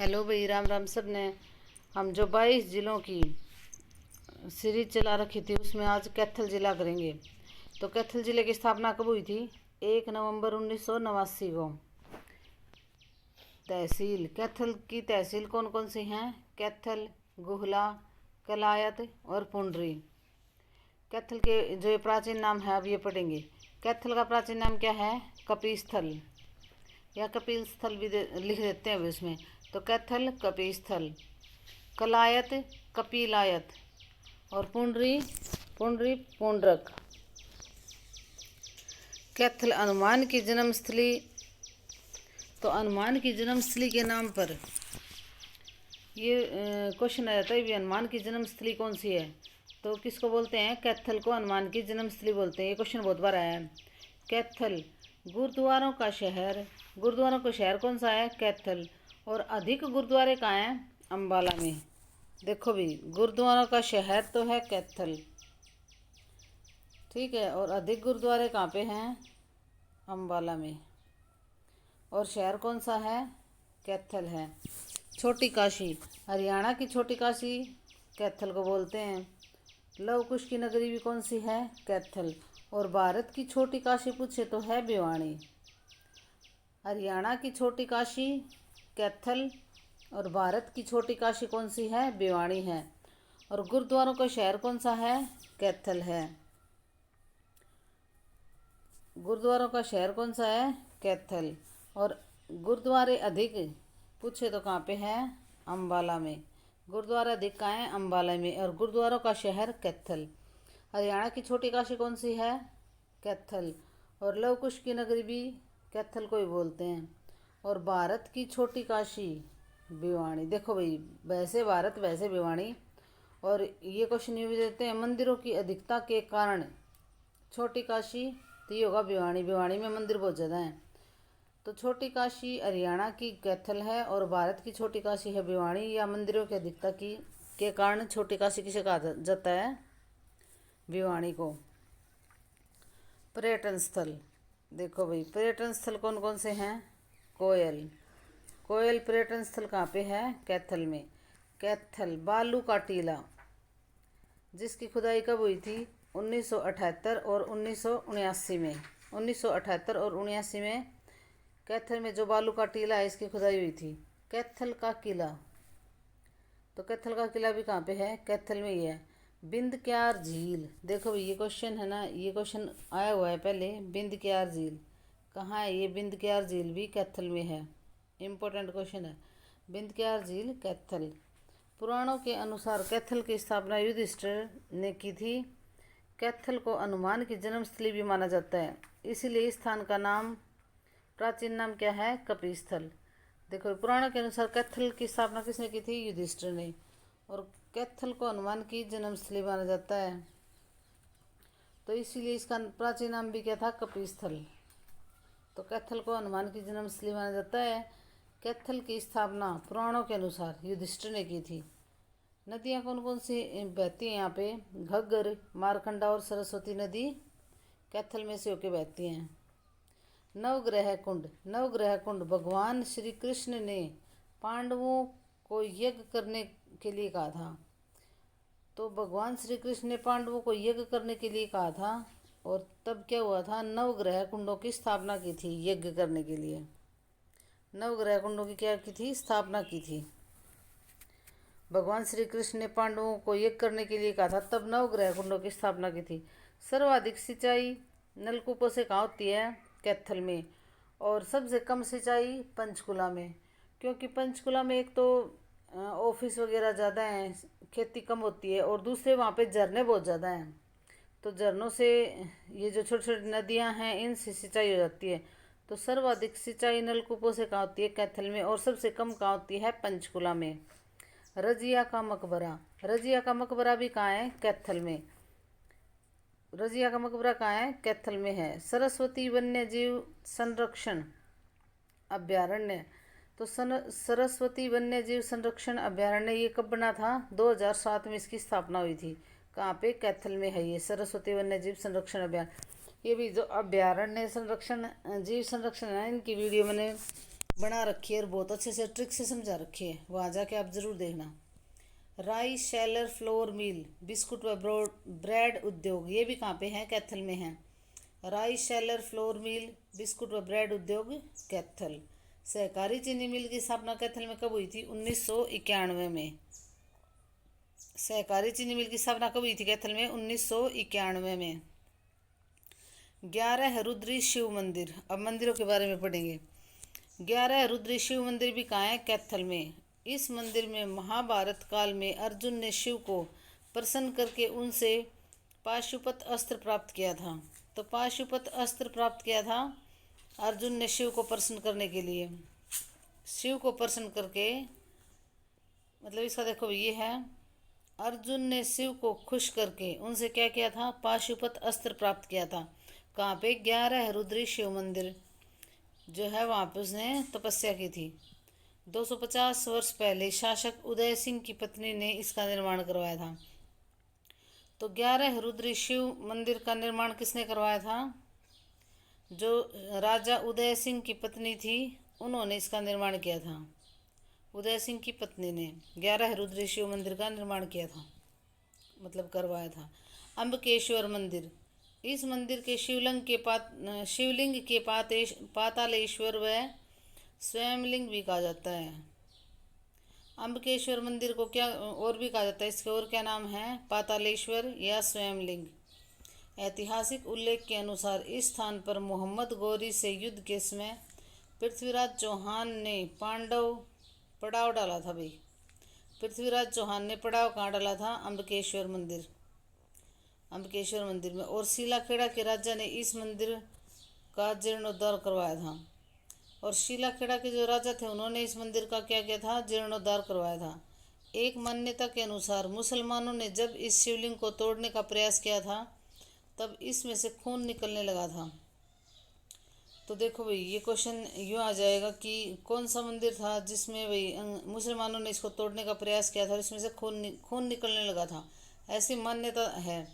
Hello भाई, राम राम सब ने। हम जो 22 ज़िलों की सीरीज चला रखी थी उसमें आज कैथल ज़िला करेंगे। तो कैथल ज़िले की स्थापना कब हुई थी? 1 नवंबर 1989 को। तहसील कैथल की तहसील कौन कौन सी हैं? कैथल, गुहला, कलायत और पुंडरी। कैथल के जो प्राचीन नाम है अब ये पढ़ेंगे। कैथल का प्राचीन नाम क्या है? कपिस्थल या कपिल स्थल भी लिख देते हैं अभी उसमें। तो कैथल कपिस्थल, कलायत कपिलायत और पुंडरी पुंडरी पुंडरक। कैथल हनुमान की जन्मस्थली। तो हनुमान की जन्मस्थली के नाम पर ये क्वेश्चन आ जाता है भी हनुमान की जन्मस्थली कौन सी है? तो किसको बोलते हैं? कैथल को हनुमान की जन्मस्थली बोलते हैं। ये क्वेश्चन बहुत बार आया है। कैथल गुरुद्वारों का शहर। गुरुद्वारों का शहर कौन सा है? कैथल। और अधिक गुरुद्वारे कहाँ हैं? अम्बाला में। देखो भी, गुरुद्वारों का शहर तो है कैथल, ठीक है, और अधिक गुरुद्वारे कहाँ पे हैं? अम्बाला में। और शहर कौन सा है? कैथल है। छोटी काशी, हरियाणा की छोटी काशी कैथल को बोलते हैं। लव कुश की नगरी भी कौन सी है? कैथल। और भारत की छोटी काशी पूछे तो है भिवानी। हरियाणा की छोटी काशी कैथल और भारत की छोटी काशी कौन सी है? भिवानी है। और गुरुद्वारों का शहर कौन सा है? कैथल है। गुरुद्वारों का शहर कौन सा है? कैथल। और गुरुद्वारे अधिक पूछे तो कहाँ पे है? अम्बाला में। गुरुद्वारा अधिक कहाँ है? अम्बाला में। और गुरुद्वारों का शहर कैथल। हरियाणा की छोटी काशी कौन सी है? कैथल। और लव कुश की नगरी भी कैथल को ही बोलते हैं। और भारत की छोटी काशी भिवानी। देखो भाई, वैसे भारत वैसे भिवानी। और ये क्वेश्चन ये भी देते हैं, मंदिरों की अधिकता के कारण छोटी काशी, तो ये होगा भिवानी। भिवानी में मंदिर बहुत ज़्यादा हैं। तो छोटी काशी हरियाणा की कैथल है और भारत की छोटी काशी है भिवानी। या मंदिरों की अधिकता की के कारण छोटी काशी किसे कहा जाता है? भिवानी को। पर्यटन स्थल, देखो भाई, पर्यटन स्थल कौन कौन से हैं? कोयल। कोयल पर्यटन स्थल कहाँ पे है? कैथल में। कैथल बालू का टीला, जिसकी खुदाई कब हुई थी? 1978 और 1979 में। 1978 और 1979 में कैथल में जो बालू का टीला है इसकी खुदाई हुई थी। कैथल का किला, तो कैथल का किला भी कहाँ पे है? कैथल में ही है। बिंदक्यार झील, देखो भाई ये क्वेश्चन है ना, ये क्वेश्चन आया हुआ है पहले। बिंदक्यार झील कहाँ है? ये बिंदक्यार झील भी कैथल में है। इम्पोर्टेंट क्वेश्चन है। बिंदक्यार झील कैथल। पुराणों के अनुसार कैथल की स्थापना युधिष्ठिर ने की थी। कैथल को हनुमान की जन्मस्थली भी माना जाता है, इसीलिए इस स्थान का नाम, प्राचीन नाम क्या है? कपिस्थल। देखो, पुराणों के अनुसार कैथल की स्थापना किसने की थी? युधिष्ठिर ने। और कैथल को हनुमान की जन्मस्थली माना जाता है, तो इसीलिए इसका प्राचीन नाम भी क्या था? कपिस्थल। तो कैथल को हनुमान की जन्मस्थली माना जाता है। कैथल की स्थापना पुराणों के अनुसार युधिष्ठिर ने की थी। नदियाँ कौन कौन सी बहती हैं यहाँ पे? घग्गर, मारकंडा और सरस्वती नदी कैथल में से होके बहती हैं। नवग्रह कुंड, नवग्रह कुंड भगवान श्री कृष्ण ने पांडवों को यज्ञ करने के लिए कहा था। तो भगवान श्री कृष्ण ने पांडवों को यज्ञ करने के लिए कहा था, और तब क्या हुआ था? नवग्रह कुंडों की स्थापना की थी यज्ञ करने के लिए। नवग्रह कुंडों की क्या की थी? स्थापना की थी। भगवान श्री कृष्ण ने पांडवों को यज्ञ करने के लिए कहा था, तब नवग्रह कुंडों की स्थापना की थी। सर्वाधिक सिंचाई नलकूपों से कहाँ होती है? कैथल में। और सबसे कम सिंचाई पंचकुला में, क्योंकि पंचकुला में एक तो ऑफिस वगैरह ज़्यादा हैं, खेती कम होती है, और दूसरे वहाँ पे झरने बहुत ज़्यादा हैं। तो झरनों से ये जो छोटी छोटी नदियाँ हैं इनसे सिंचाई हो जाती है। तो सर्वाधिक सिंचाई नलकूपों से कहाँ होती है? कैथल में। और सबसे कम कहाँ होती है? पंचकुला में। रजिया का मकबरा, रजिया का मकबरा भी कहाँ है? कैथल में। रजिया का मकबरा कहाँ है? कैथल में है। सरस्वती वन्य जीव संरक्षण अभ्यारण्य, तो सरस्वती वन्य जीव संरक्षण अभ्यारण्य ये कब बना था? 2007 में इसकी स्थापना हुई थी। कहाँ पे? कैथल में है ये सरस्वती वन्य जीव संरक्षण अभ्यारण्य। ये भी जो अभ्यारण्य संरक्षण जीव संरक्षण है, इनकी वीडियो मैंने बना रखी है और बहुत अच्छे से ट्रिक से समझा रखी है, वहाँ जाके आप ज़रूर देखना। Rice Shelar flour mill biscuit व ब्रेड उद्योग, ये भी कहाँ पे है? कैथल में है। Rice Shelar flour mill biscuit व ब्रेड उद्योग कैथल। सहकारी चीनी मिल की स्थापना कैथल में कब हुई थी? 1991 में। सहकारी चीनी मिल की स्थापना कब हुई थी कैथल में? 1991 में। 11 रुद्री शिव मंदिर, अब मंदिरों के बारे में पढ़ेंगे। 11 रुद्री शिव मंदिर भी कहाँ है? कैथल में। इस मंदिर में महाभारत काल में अर्जुन ने शिव को प्रसन्न करके उनसे पाशुपत अस्त्र प्राप्त किया था। तो पाशुपत अस्त्र प्राप्त किया था अर्जुन ने शिव को प्रसन्न करने के लिए। शिव को प्रसन्न करके मतलब इसका देखो ये है, अर्जुन ने शिव को खुश करके उनसे क्या किया था? पाशुपत अस्त्र प्राप्त किया था। कहाँ पे? 11 रुद्री शिव मंदिर जो है वहाँ पे उसने तपस्या की थी। 250 वर्ष पहले शासक उदय सिंह की पत्नी ने इसका निर्माण करवाया था। तो 11 रुद्री शिव मंदिर का निर्माण किसने करवाया था? जो राजा उदय सिंह की पत्नी थी उन्होंने इसका निर्माण किया था। उदय सिंह की पत्नी ने 11 रुद्री शिव मंदिर का निर्माण किया था, मतलब करवाया था। अम्बकेश्वर मंदिर, इस मंदिर के शिवलिंग के पातालेश्वर व स्वयंलिंग भी कहा जाता है। अम्बकेश्वर मंदिर को क्या और भी कहा जाता है? इसके और क्या नाम है? पातालेश्वर या स्वयंलिंग। ऐतिहासिक उल्लेख के अनुसार इस स्थान पर मोहम्मद गौरी से युद्ध के समय पृथ्वीराज चौहान ने पड़ाव डाला था भाई। पृथ्वीराज चौहान ने पड़ाव कहाँ डाला था? अम्बकेश्वर मंदिर में। और शिलाखेड़ा के राजा ने इस मंदिर का जीर्णोद्धार करवाया था। और शिलाखेड़ा के जो राजा थे उन्होंने इस मंदिर का क्या किया था? जीर्णोद्धार करवाया था। एक मान्यता के अनुसार मुसलमानों ने जब इस शिवलिंग को तोड़ने का प्रयास किया था तब इसमें से खून निकलने लगा था। तो देखो भाई ये क्वेश्चन यूँ आ जाएगा कि कौन सा मंदिर था जिसमें भाई मुसलमानों ने इसको तोड़ने का प्रयास किया था और इसमें से खून निकलने लगा था, ऐसी मान्यता है।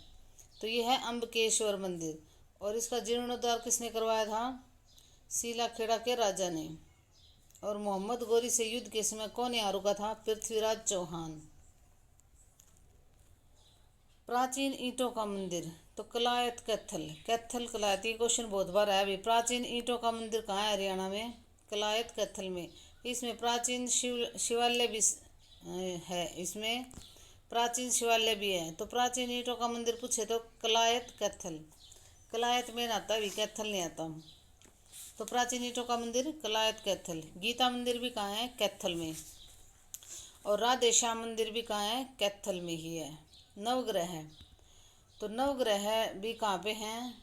तो ये है अम्बकेश्वर मंदिर। और इसका जीर्णोद्धार किसने करवाया था? शिलाखेड़ा के राजा ने। और मोहम्मद गौरी से युद्ध के समय कौन यहाँ रुका था? पृथ्वीराज चौहान। प्राचीन ईंटों का मंदिर, तो कलायत कैथल कलायत, ये क्वेश्चन बहुत बार आया भी। प्राचीन ईंटों का मंदिर कहाँ है? हरियाणा में, कलायत कैथल में। इसमें प्राचीन शिवालय भी है, इसमें प्राचीन शिवालय भी है। तो प्राचीन ईंटों का मंदिर पूछे तो कलायत कैथल। कलायत में आता भी, कैथल नहीं आता। तो प्राचीन ईंटों का मंदिर कलायत कैथल। गीता मंदिर भी कहाँ है? कैथल में। और राधे श्याम मंदिर भी कहाँ है? कैथल में ही है। नवग्रह, तो नवग्रह भी कहाँ पे हैं?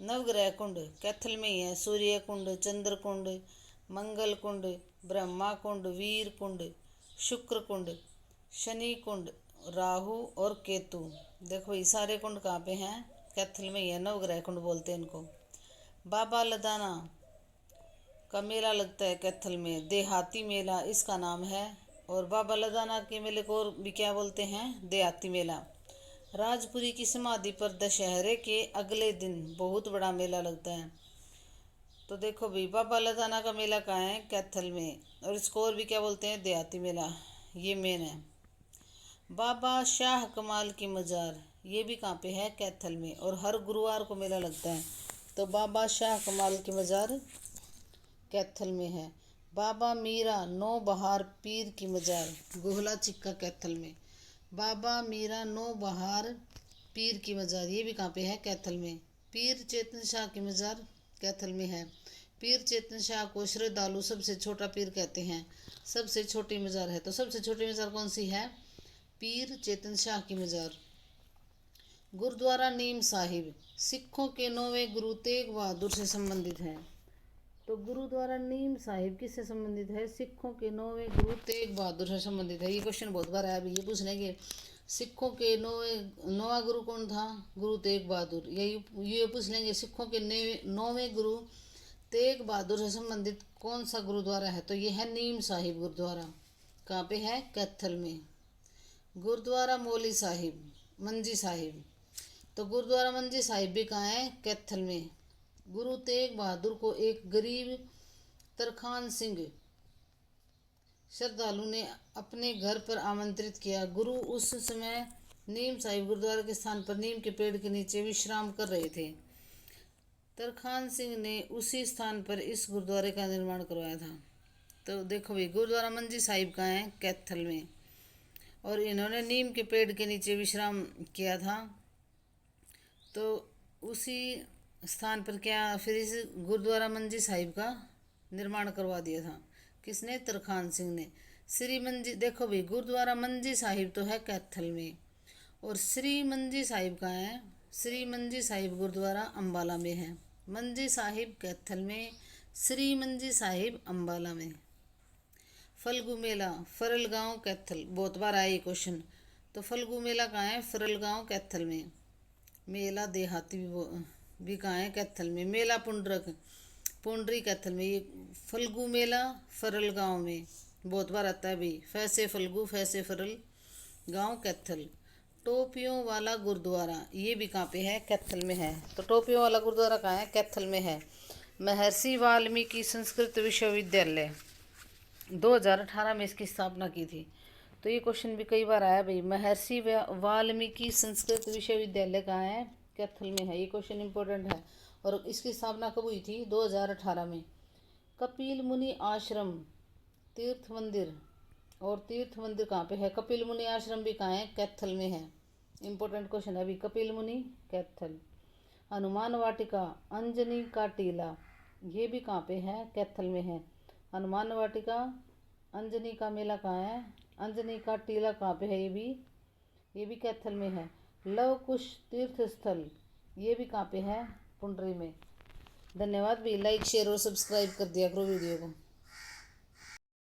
नवग्रह कुंड कैथल में ही है। सूर्य कुंड, चंद्र कुंड, मंगल कुंड, ब्रह्मा कुंड, वीर कुंड, शुक्र कुंड, शनि कुंड, राहु और केतु। देखो ये सारे कुंड कहाँ पे हैं? कैथल में ही है। नवग्रह कुंड बोलते हैं इनको। बाबा लदाना का मेला लगता है कैथल में, देहाती मेला इसका नाम है। और बाबा लदाना के मेले को और भी क्या बोलते हैं? देहाती मेला। राजपुरी की समाधि पर दशहरे के अगले दिन बहुत बड़ा मेला लगता है। तो देखो भाई बाबा लदाना का मेला कहाँ है? कैथल में। और इसको और भी क्या बोलते हैं? देहाती मेला, ये मेन है। बाबा शाह कमाल की मज़ार, ये भी कहाँ पे है? कैथल में। और हर गुरुवार को मेला लगता है। तो बाबा शाह कमाल की मज़ार कैथल में है। बाबा मीरा नौ बहार पीर की मज़ार, गोहला चिक्का कैथल में। बाबा मीरा नौ बहार पीर की मज़ार, ये भी कहाँ पे है? कैथल में। पीर चेतन शाह की मज़ार कैथल में है। पीर चेतन शाह को श्रद्धालु सबसे छोटा पीर कहते हैं, सबसे छोटी मज़ार है। तो सबसे छोटी मज़ार कौन सी है? पीर चेतन शाह की मज़ार। गुरुद्वारा नीम साहिब सिखों के 9वें गुरु तेग बहादुर से संबंधित है। तो गुरुद्वारा नीम साहिब किससे संबंधित है? सिखों के 9वें गुरु तेग बहादुर से संबंधित है। ये क्वेश्चन बहुत बार आया भी, ये पूछ लेंगे सिखों के 9वां गुरु कौन था? गुरु तेग बहादुर। ये पूछ लेंगे सिखों के 9वें गुरु तेग बहादुर से संबंधित कौन सा गुरुद्वारा है? तो ये है नीम साहिब गुरुद्वारा। कहाँ पे है? कैथल में। गुरुद्वारा मौली साहिब मंजी साहिब, तो गुरुद्वारा मंजी साहिब भी कहाँ है? कैथल में। गुरु तेग बहादुर को एक गरीब तरखान सिंह श्रद्धालु ने अपने घर पर आमंत्रित किया। गुरु उस समय नीम साहिब गुरुद्वारा के स्थान पर नीम के पेड़ के नीचे विश्राम कर रहे थे। तरखान सिंह ने उसी स्थान पर इस गुरुद्वारे का निर्माण करवाया था। तो देखो भाई, गुरुद्वारा मंजी साहिब का है कैथल में, और इन्होंने नीम के पेड़ के नीचे विश्राम किया था। तो उसी स्थान पर क्या फिर इस गुरुद्वारा मंजी साहिब का निर्माण करवा दिया था। किसने? तरखान सिंह ने। श्री मंजी, देखो भाई, गुरुद्वारा मंजी साहिब तो है कैथल में, और श्री मंजी साहिब का है, श्री मंजी साहिब गुरुद्वारा अंबाला में है। मंजी साहिब कैथल में, श्री मंजी साहिब अंबाला में। फल्गु मेला फरल गांव कैथल, बहुत बार आया ये क्वेश्चन। तो फल्गु मेला कहाँ है? फरल गांव कैथल में। मेला देहाती भी कहाँ है? कैथल में। मेला पुंडरी कैथल में। ये फल्गु मेला फरल गांव में, बहुत बार आता है भाई। फैसे फल्गु फैसे फरल गांव कैथल। टोपियों वाला गुरुद्वारा, ये भी कहाँ पे है? कैथल में है। तो टोपियों वाला गुरुद्वारा कहाँ है? कैथल में है। महर्षि वाल्मीकि संस्कृत विश्वविद्यालय 2018 में इसकी स्थापना की थी। तो ये क्वेश्चन भी कई बार आया भाई। महर्षि वाल्मीकि संस्कृत विश्वविद्यालय कहाँ है? कैथल में है। ये क्वेश्चन इंपॉर्टेंट है। और इसकी स्थापना कब हुई थी? 2018 में। कपिल मुनि आश्रम तीर्थ मंदिर, और तीर्थ मंदिर कहाँ पे है? कपिल मुनि आश्रम भी कहाँ है? कैथल में है। इंपॉर्टेंट क्वेश्चन है अभी। कपिल मुनि कैथल। हनुमान वाटिका अंजनी का टीला, ये भी कहाँ पे है? कैथल में है। हनुमान वाटिका, अंजनी का मेला कहाँ है? अंजनी का टीला कहाँ पे है? ये भी कैथल में है। लव कुश तीर्थ स्थल, ये भी कहाँ पे है? पुंडरी में। धन्यवाद भी। लाइक शेयर और सब्सक्राइब कर दिया करो वीडियो को।